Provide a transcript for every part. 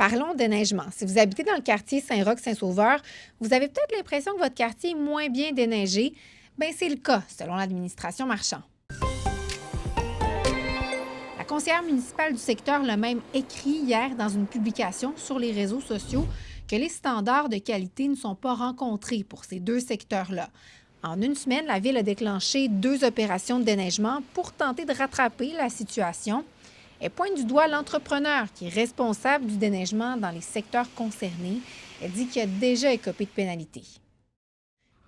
Parlons déneigement. Si vous habitez dans le quartier Saint-Roch-Saint-Sauveur, vous avez peut-être l'impression que votre quartier est moins bien déneigé. Bien, c'est le cas, selon l'administration Marchand. La conseillère municipale du secteur l'a même écrit hier dans une publication sur les réseaux sociaux que les standards de qualité ne sont pas rencontrés pour ces deux secteurs-là. En une semaine, la Ville a déclenché 2 opérations de déneigement pour tenter de rattraper la situation. Elle pointe du doigt l'entrepreneur qui est responsable du déneigement dans les secteurs concernés. Elle dit qu'il a déjà écopé de pénalités.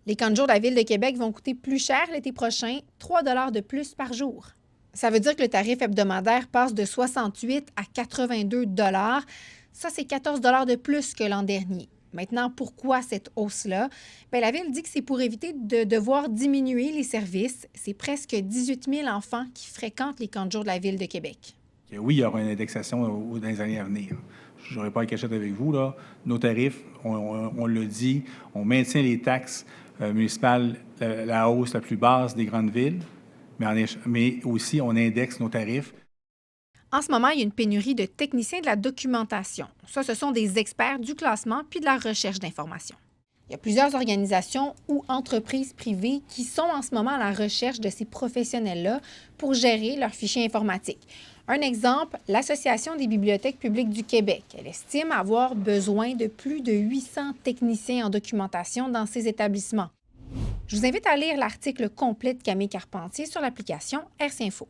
Les camps de jour de la Ville de Québec vont coûter plus cher l'été prochain, 3 de plus par jour. Ça veut dire que le tarif hebdomadaire passe de 68 à 82 $. Ça, c'est 14 $ de plus que l'an dernier. Maintenant, pourquoi cette hausse-là? Bien, la Ville dit que c'est pour éviter de devoir diminuer les services. C'est presque 18 000 enfants qui fréquentent les camps de jour de la Ville de Québec. Oui, il y aura une indexation dans les années à venir. Je n'aurai pas à cachette avec vous, là. Nos tarifs, on le dit, on maintient les taxes municipales, la hausse la plus basse des grandes villes, mais aussi on indexe nos tarifs. En ce moment, il y a une pénurie de techniciens de la documentation. Ça, ce sont des experts du classement puis de la recherche d'informations. Il y a plusieurs organisations ou entreprises privées qui sont en ce moment à la recherche de ces professionnels-là pour gérer leurs fichiers informatiques. Un exemple, l'Association des bibliothèques publiques du Québec. Elle estime avoir besoin de plus de 800 techniciens en documentation dans ses établissements. Je vous invite à lire l'article complet de Camille Carpentier sur l'application RC Info.